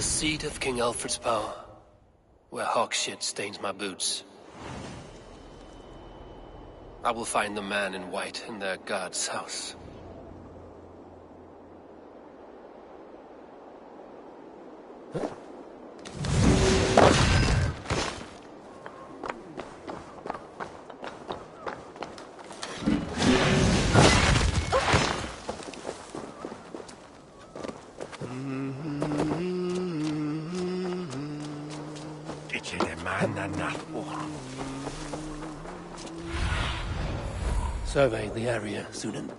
seat of King Alfred's power, where hawk shit stains my boots. I will find the man in white in their god's house. Survey the area, Sunan.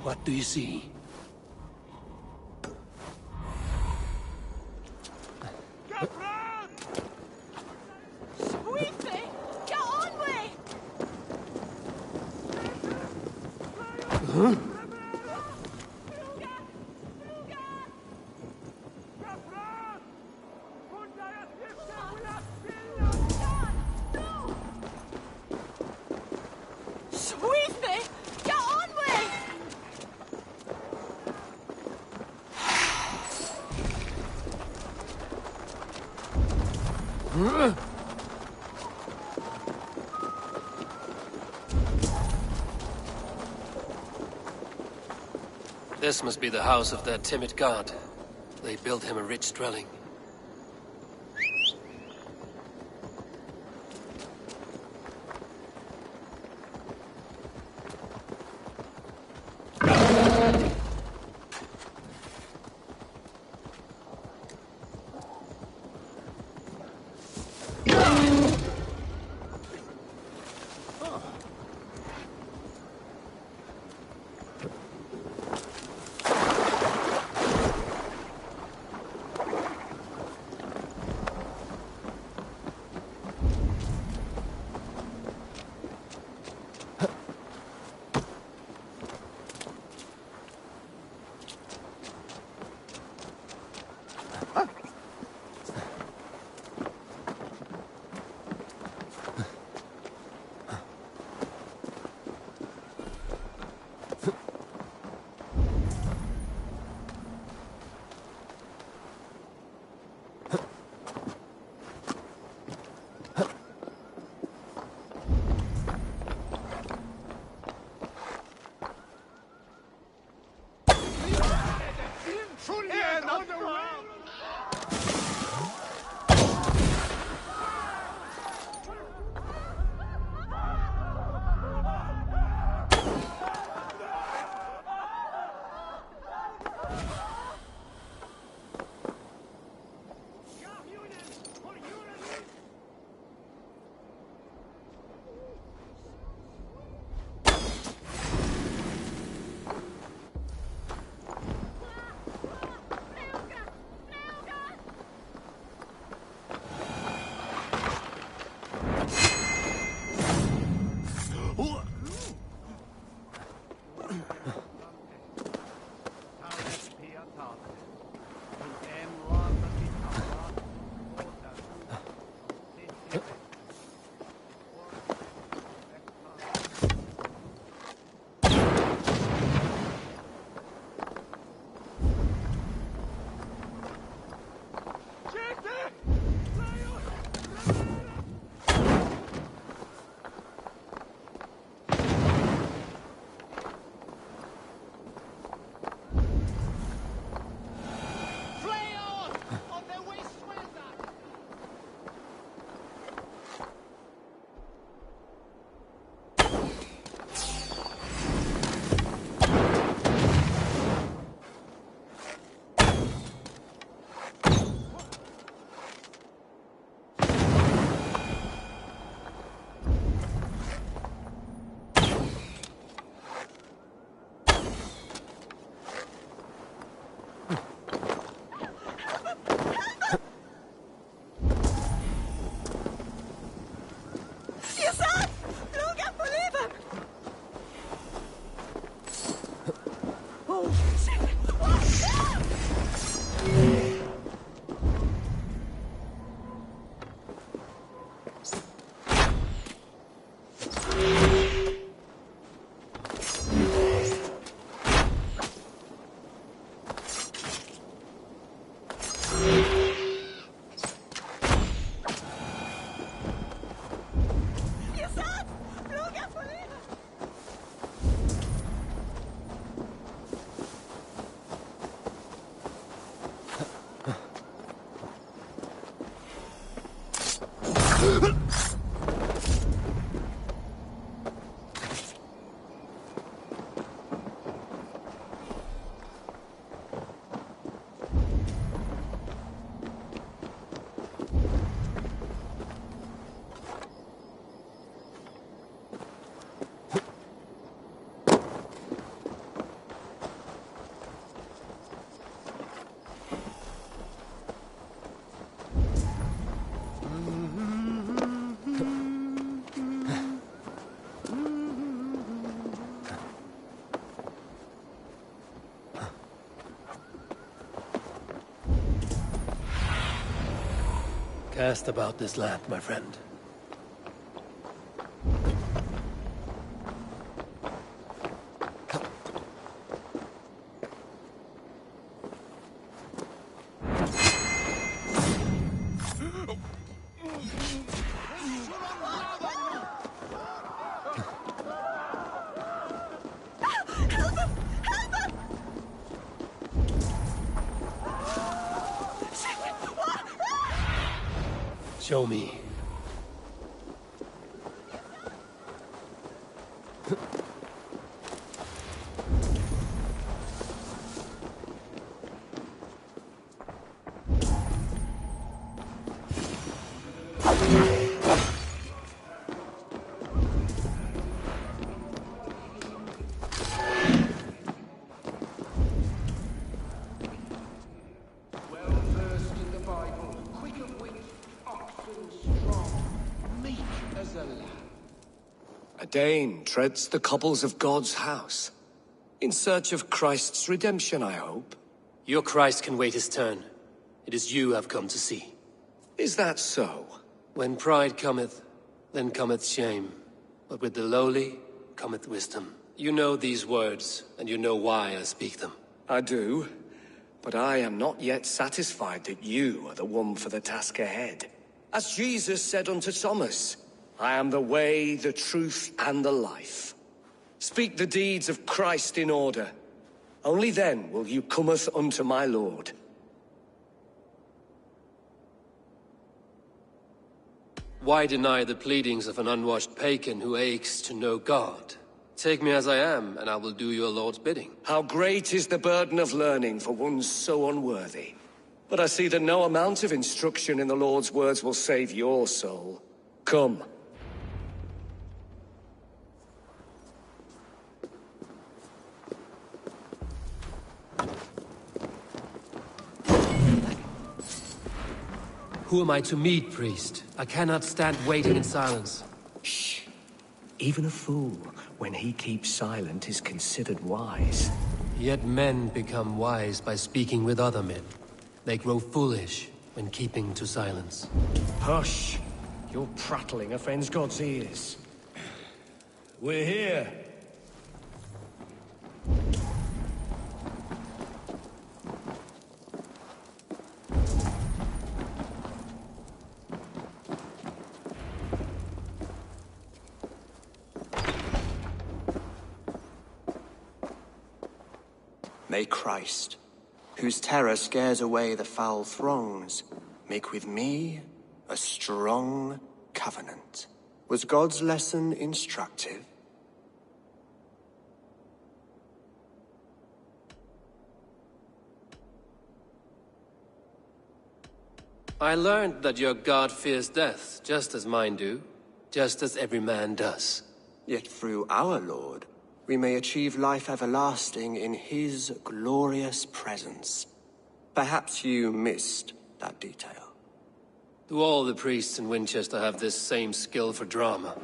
What do you see? Huh? This must be the house of their timid god. They built him a rich dwelling. Cast about this land, my friend. Show me. A Dane treads the cobbles of God's house. In search of Christ's redemption, I hope. Your Christ can wait his turn. It is you I've come to see. Is that so? When pride cometh, then cometh shame. But with the lowly cometh wisdom. You know these words, and you know why I speak them. I do, but I am not yet satisfied that you are the one for the task ahead. As Jesus said unto Thomas, I am the way, the truth, and the life. Speak the deeds of Christ in order. Only then will you cometh unto my Lord. Why deny the pleadings of an unwashed pagan who aches to know God? Take me as I am, and I will do your Lord's bidding. How great is the burden of learning for one so unworthy. But I see that no amount of instruction in the Lord's words will save your soul. Come. Who am I to meet, priest? I cannot stand waiting in silence. Shh. Even a fool, when he keeps silent, is considered wise. Yet men become wise by speaking with other men. They grow foolish when keeping to silence. Hush! Your prattling offends God's ears. We're here. May Christ, whose terror scares away the foul throngs, make with me a strong covenant. Was God's lesson instructive? I learned that your God fears death, just as mine do, just as every man does. Yet through our Lord, we may achieve life everlasting in his glorious presence. Perhaps you missed that detail. Do all the priests in Wincestre have this same skill for drama?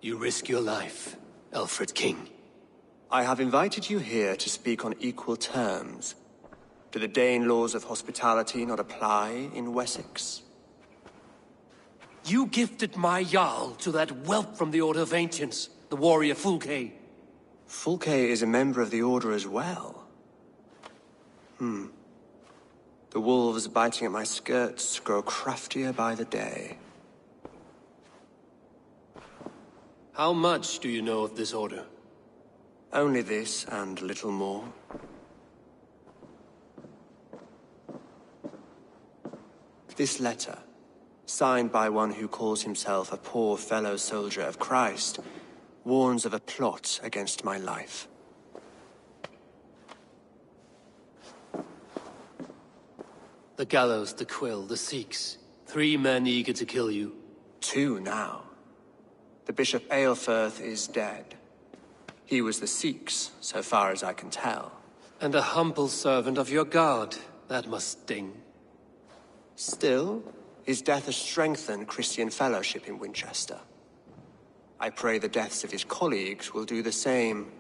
You risk your life, Alfred King. I have invited you here to speak on equal terms. Do the Dane laws of hospitality not apply in Wessex? You gifted my Jarl to that whelp from the Order of Ancients, the warrior Fulke. Fulke is a member of the Order as well. The wolves biting at my skirts grow craftier by the day. How much do you know of this order? Only this and little more. This letter, signed by one who calls himself a poor fellow soldier of Christ, warns of a plot against my life. The gallows, the quill, the Sikhs. 3 men eager to kill you. 2 now. The Bishop Aelfirth is dead. He was the Sikhs, so far as I can tell. And a humble servant of your god. That must sting. Still, his death has strengthened Christian fellowship in Wincestre. I pray the deaths of his colleagues will do the same.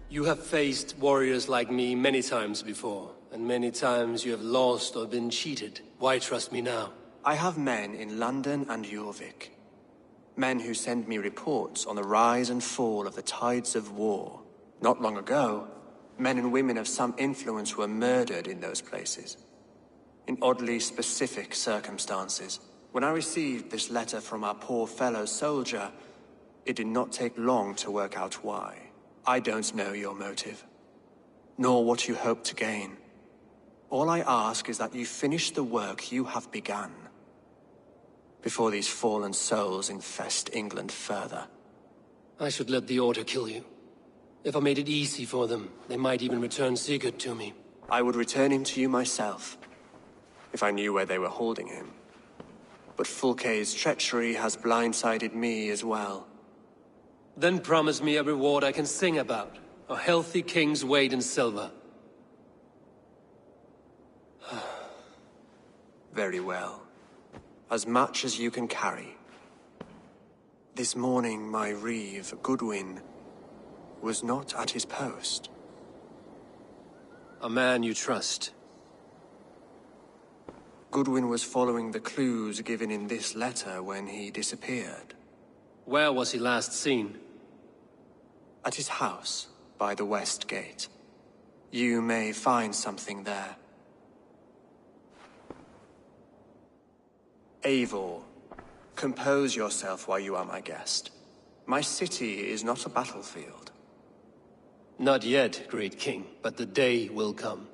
You have faced warriors like me many times before, and many times you have lost or been cheated. Why trust me now? I have men in London and Jorvik. Men who send me reports on the rise and fall of the tides of war. Not long ago, men and women of some influence were murdered in those places. In oddly specific circumstances. When I received this letter from our poor fellow soldier, it did not take long to work out why. I don't know your motive, nor what you hope to gain. All I ask is that you finish the work you have begun, before these fallen souls infest England further. I should let the Order kill you. If I made it easy for them, they might even return Sigurd to me. I would return him to you myself, if I knew where they were holding him. But Fulke's treachery has blindsided me as well. Then promise me a reward I can sing about. A healthy king's weight in silver. Very well. As much as you can carry. This morning, my Reeve, Goodwin, was not at his post. A man you trust. Goodwin was following the clues given in this letter when he disappeared. Where was he last seen? At his house, by the West Gate. You may find something there. Eivor, compose yourself while you are my guest. My city is not a battlefield. Not yet, great king, but the day will come.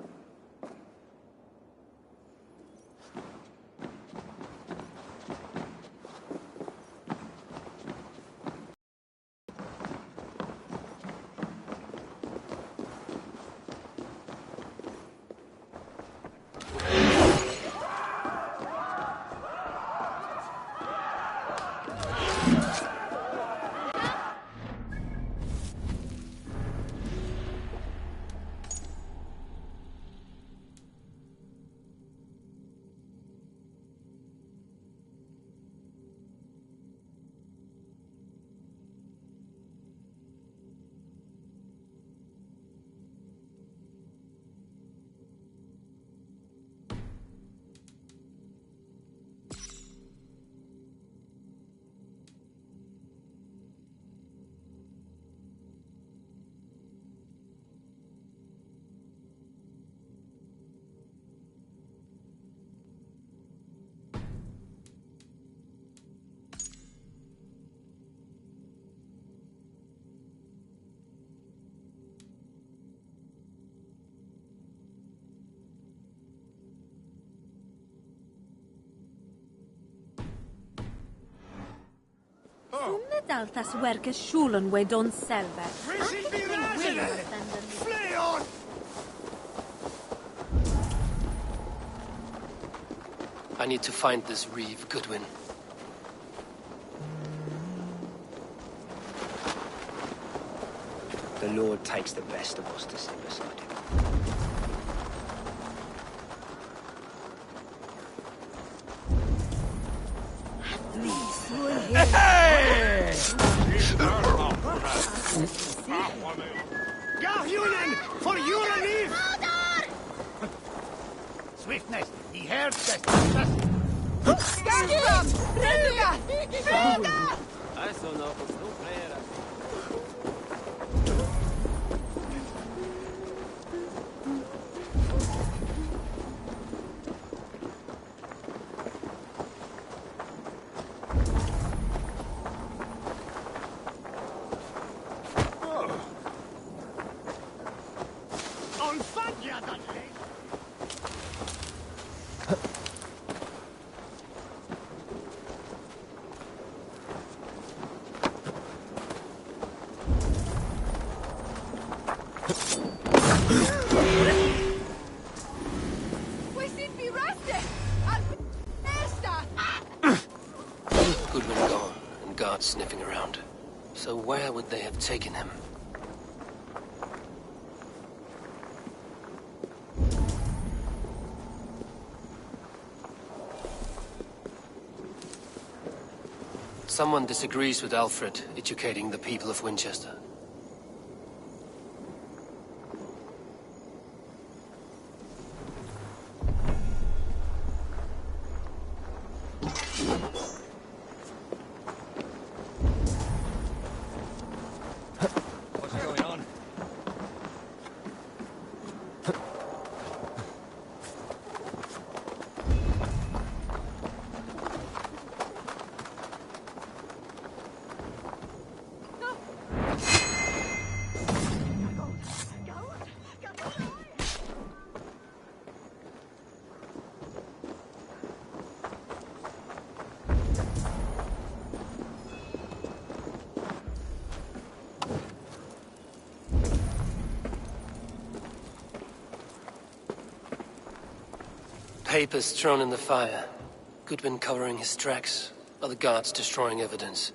Daltas werke schulen we don selber. Flee on! I need to find this Reeve, Goodwin. The Lord takes the best of us to sit beside him. Hey! Garhunen for Reeve! Swiftness, he heard this. Skam! Ruga! Ruga! I saw no player. Goodwin gone, and guards sniffing around. So where would they have taken him? Someone disagrees with Alfred educating the people of Wincestre. What's going on? Papers thrown in the fire. Goodwin covering his tracks. Other guards destroying evidence.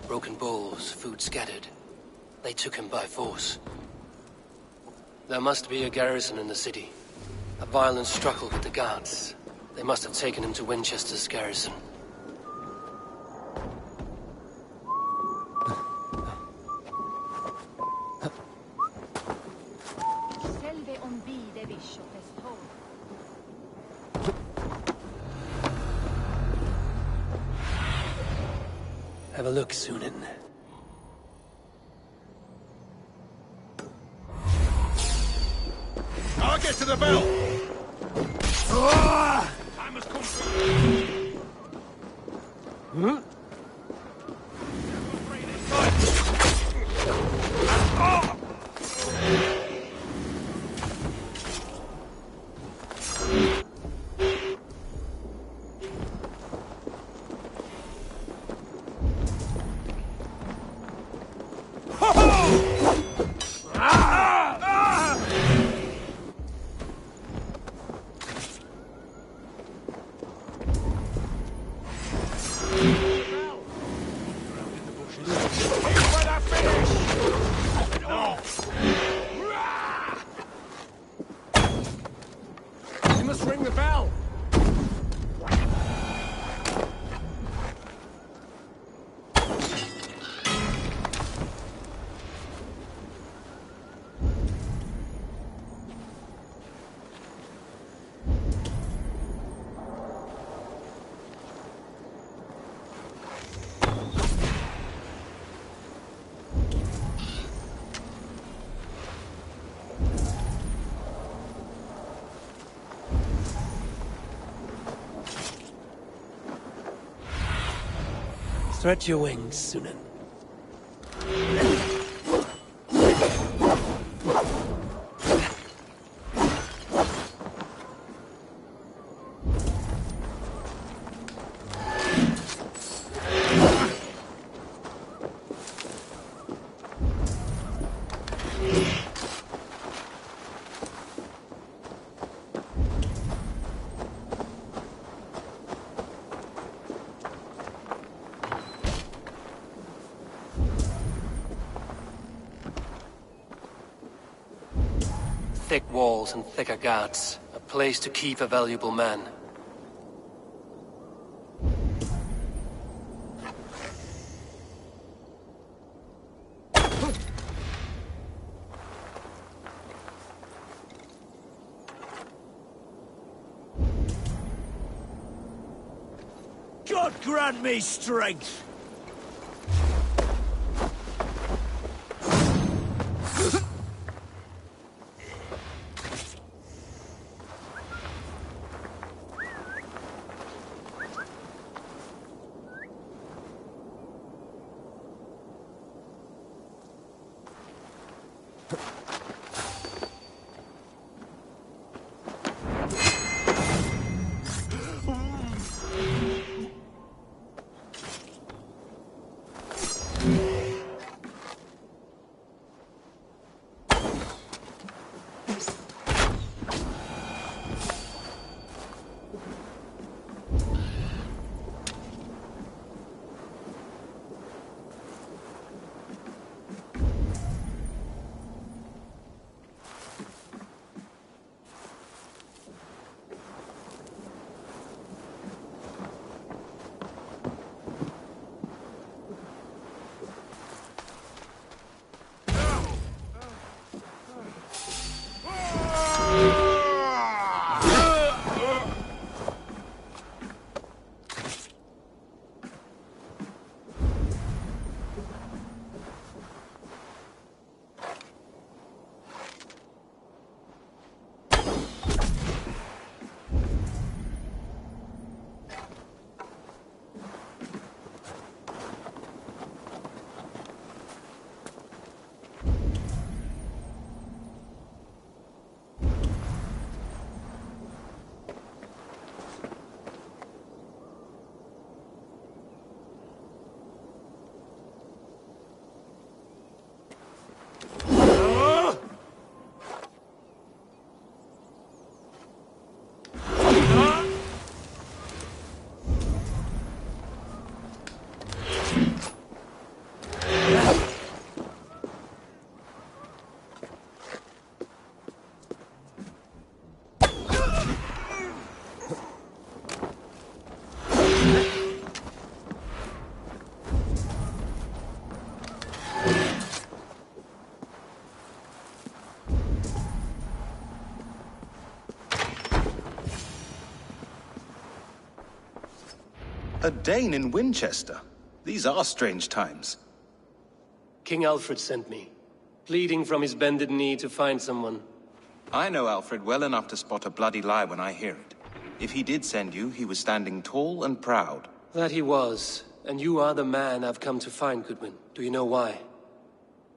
Broken bowls, food scattered. They took him by force. There must be a garrison in the city. A violent struggle with the guards. They must have taken him to Winchester's garrison. Have a look, Sunan. I'll get to the bell! Time has come for you. Huh? Stretch your wings, Sunan. Thick walls and thicker guards. A place to keep a valuable man. God grant me strength! A Dane in Wincestre? These are strange times. King Alfred sent me, pleading from his bended knee to find someone. I know Alfred well enough to spot a bloody lie when I hear it. If he did send you, he was standing tall and proud. That he was, and you are the man I've come to find, Goodwin. Do you know why?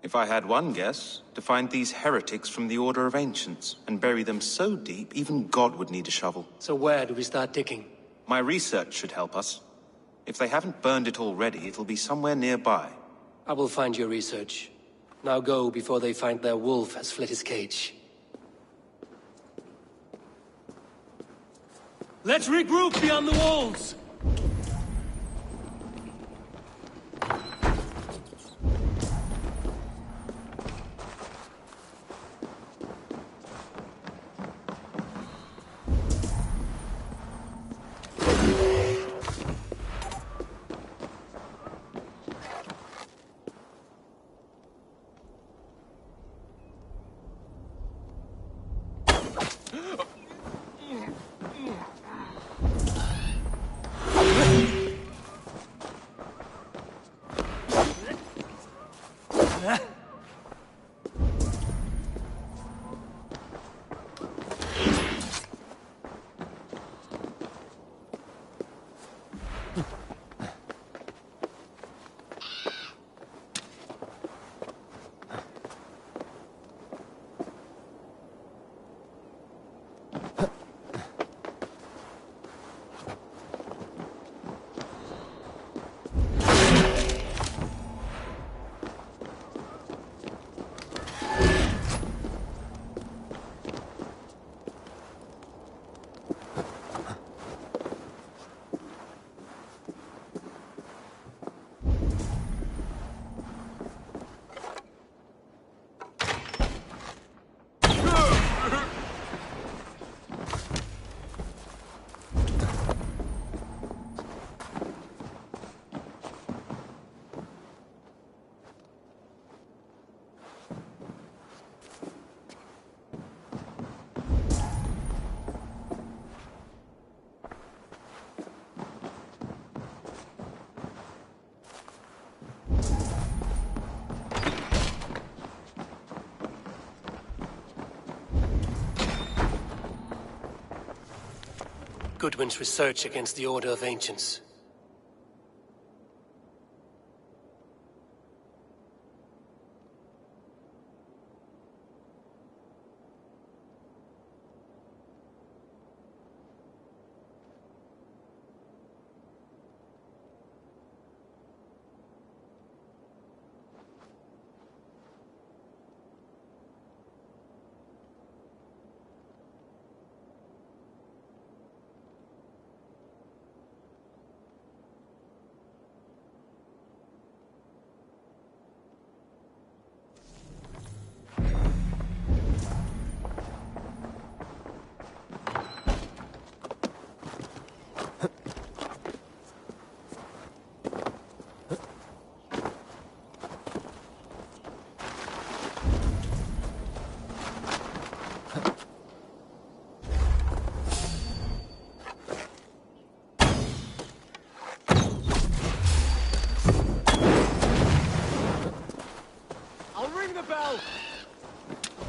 If I had one guess, to find these heretics from the Order of Ancients, and bury them so deep, even God would need a shovel. So where do we start digging? My research should help us. If they haven't burned it already, it'll be somewhere nearby. I will find your research. Now go before they find their wolf has fled his cage. Let's regroup beyond the walls! Goodwin's research against the Order of Ancients.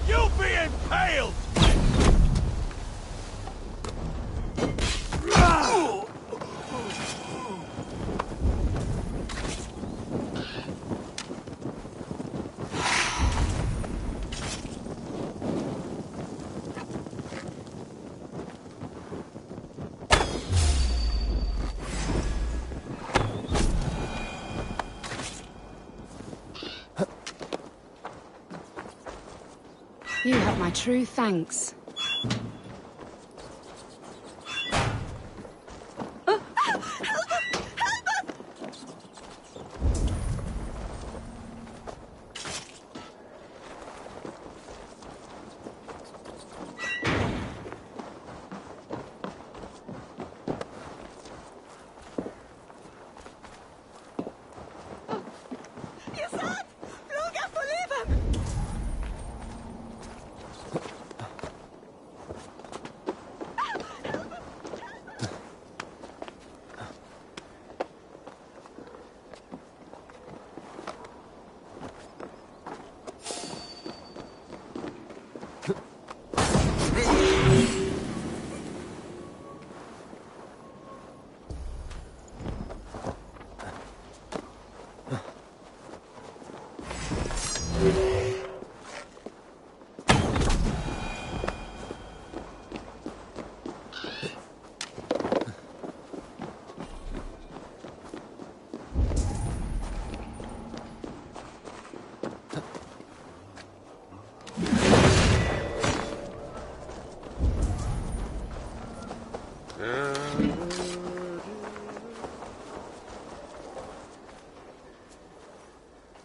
You'll be impaled! You have my true thanks.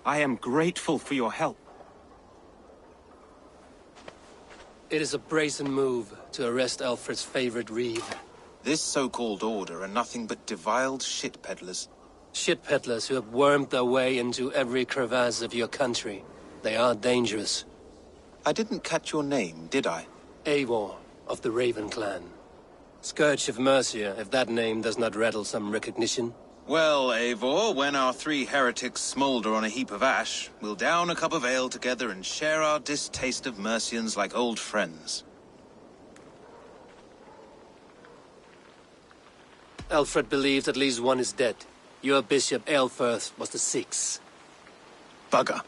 I am grateful for your help. It is a brazen move to arrest Alfred's favorite Reeve. This so-called order are nothing but deviled shit peddlers. Shit peddlers who have wormed their way into every crevasse of your country. They are dangerous. I didn't catch your name, did I? Eivor, of the Raven clan. Scourge of Mercia, if that name does not rattle some recognition. Well, Eivor, when our three heretics smolder on a heap of ash, we'll down a cup of ale together and share our distaste of Mercians like old friends. Alfred believes at least one is dead. Your Bishop Aelfirth was the sixth. Bugger.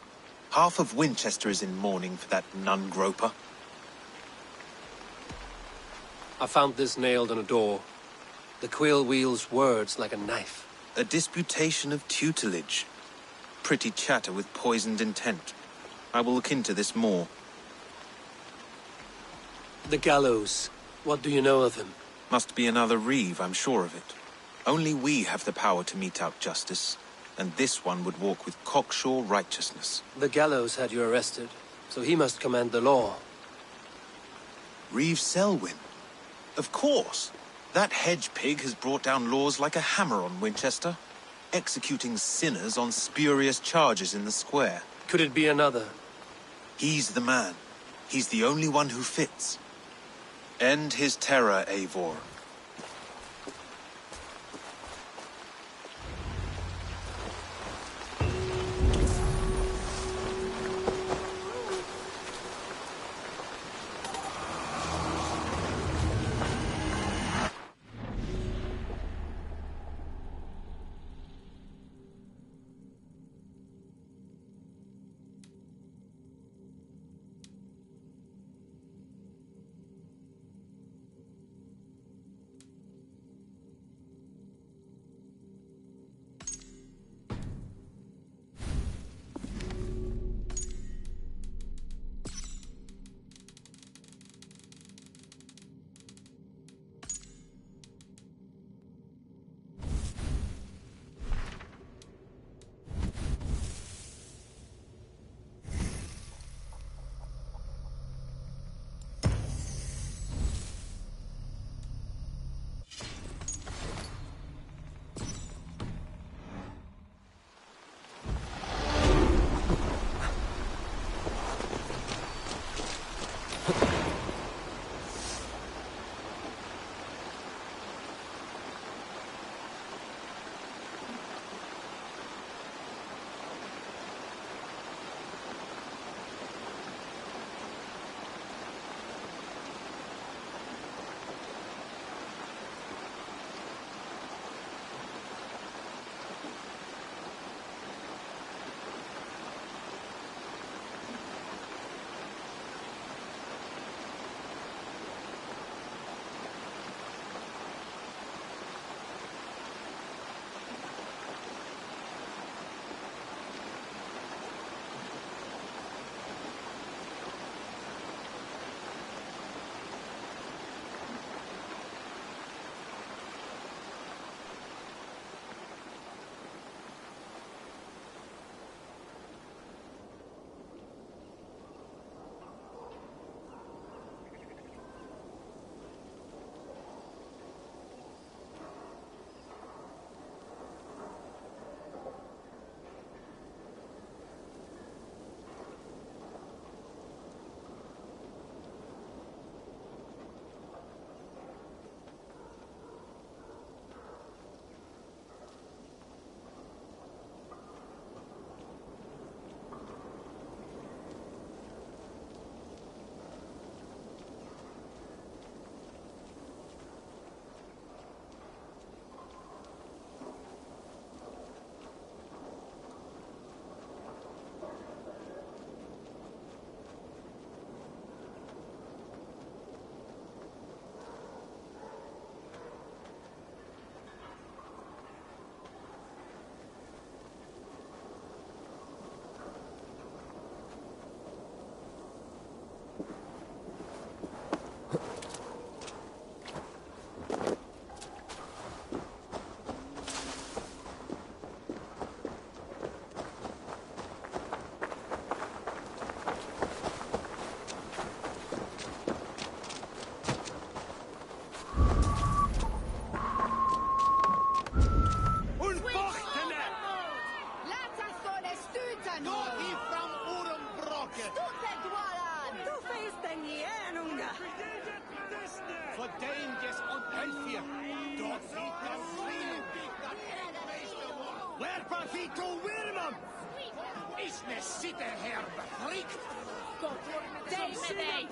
Half of Wincestre is in mourning for that nun-groper. I found this nailed on a door. The quill wields words like a knife. A disputation of tutelage. Pretty chatter with poisoned intent. I will look into this more. The gallows. What do you know of him? Must be another Reeve, I'm sure of it. Only we have the power to mete out justice, and this one would walk with cocksure righteousness. The gallows had you arrested, so he must command the law. Reeve Selwyn. Of course. That hedge pig has brought down laws like a hammer on Wincestre, executing sinners on spurious charges in the square. Could it be another? He's the man. He's the only one who fits. End his terror, Eivor.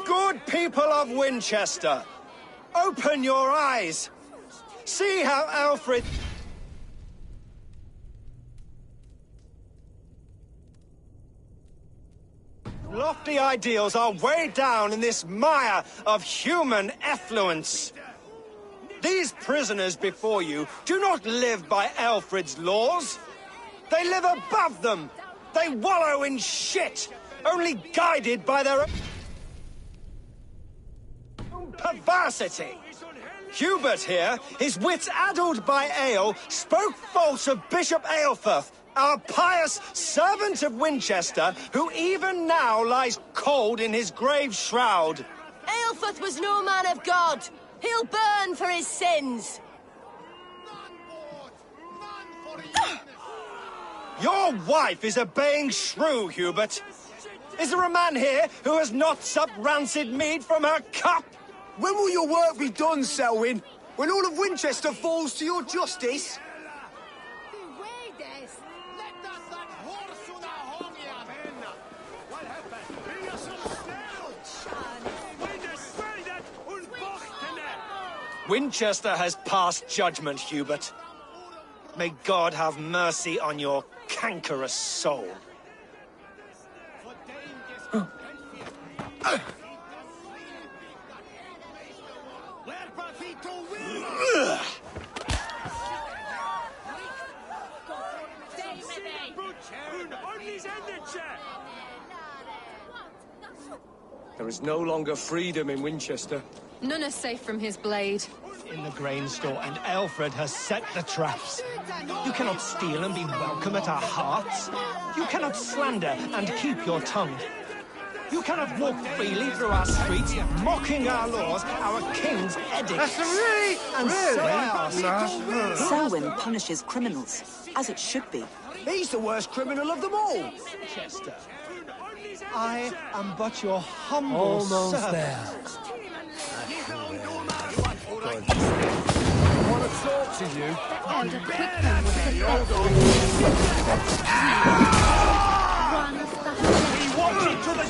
Good people of Winchester, open your eyes. See how Alfred... Lofty ideals are way down in this mire of human effluence. These prisoners before you do not live by Alfred's laws. They live above them. They wallow in shit, only guided by their own perversity. Hubert here, his wits addled by ale, spoke false of Bishop Aelfirth, our pious servant of Winchester, who even now lies cold in his grave shroud. Aelfirth was no man of God. He'll burn for his sins. Your wife is a baying shrew, Hubert. Is there a man here who has not supped rancid mead from her cup? When will your work be done, Selwyn? When all of Winchester falls to your justice? Winchester has passed judgment, Hubert. May God have mercy on your cankerous soul. There is no longer freedom in Winchester. None are safe from his blade. In the grain store, and Alfred has set the traps. You cannot steal and be welcome at our hearts. You cannot slander and keep your tongue. You cannot walk freely through our streets, mocking our laws, our king's edicts. And so I ask... Selwyn punishes criminals, as it should be. He's the worst criminal of them all. Chester, I am but your humble Almost servant. there. I want to talk to you. And equip them with the He wants it to the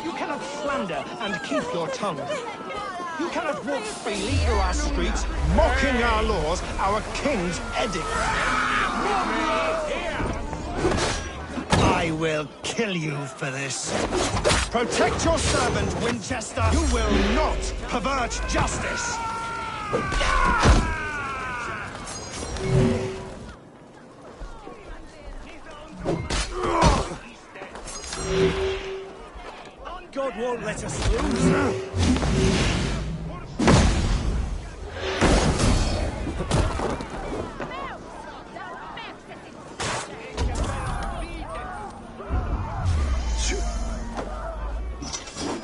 You cannot slander and keep your tongue. You cannot walk freely through our streets, mocking our laws, our king's edicts. I will kill you for this. Protect your servant, Winchester. You will not pervert justice. God won't let us lose.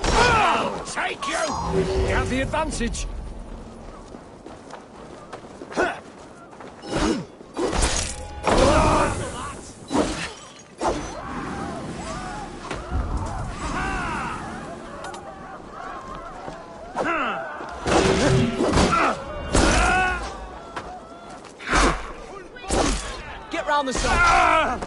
I'll take you! You have the advantage. down the side.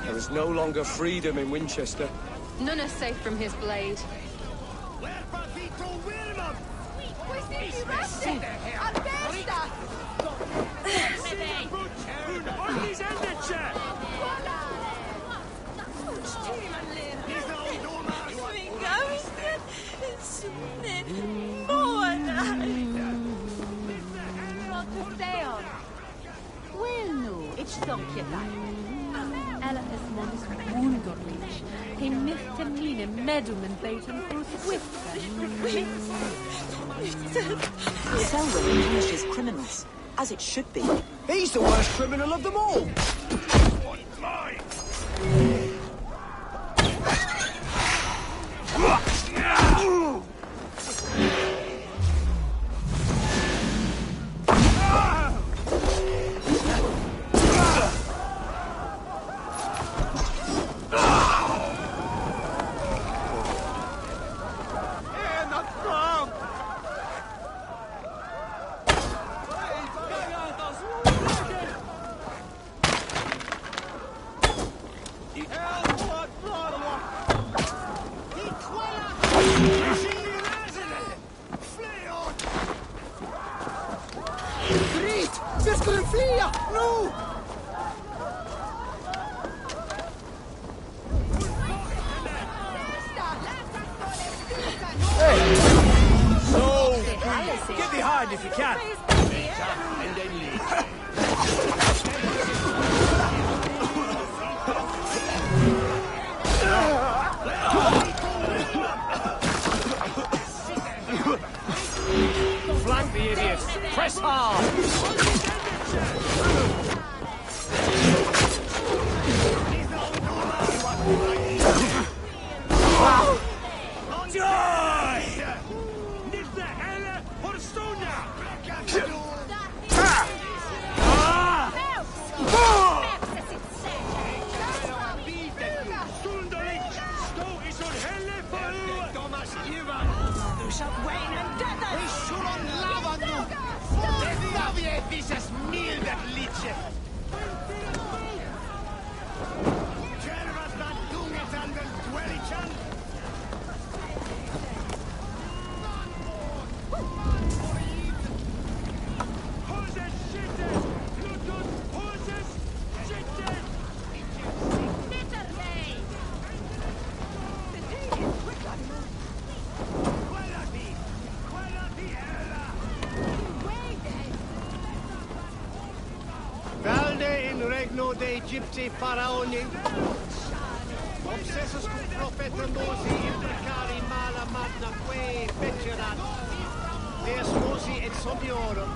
There is no longer freedom in Wincestre. None are safe from his blade. Selwyn punishes criminals, as it should be. He's the worst criminal of them all. If you can. Flank the idiots. Press hard. Gypsy faraoni. Obsessus cum profetonosi imprecari mala magna que fecerat. Deus mosi et somniorum.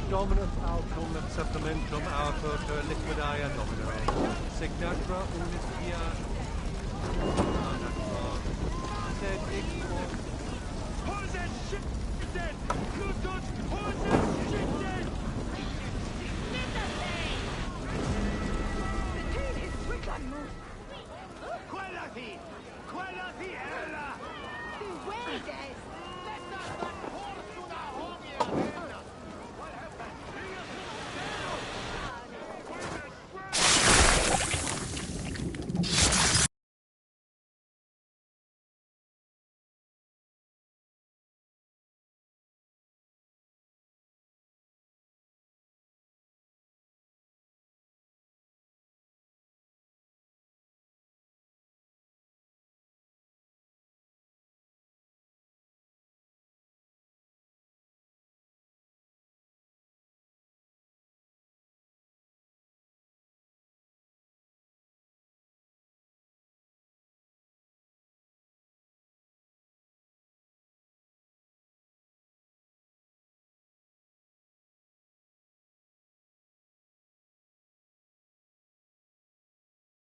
Dominus Alco supplementum autor per liquidae domino. Signatra unis via. Sed equo. Hose shifted! Plutus, hose shifted!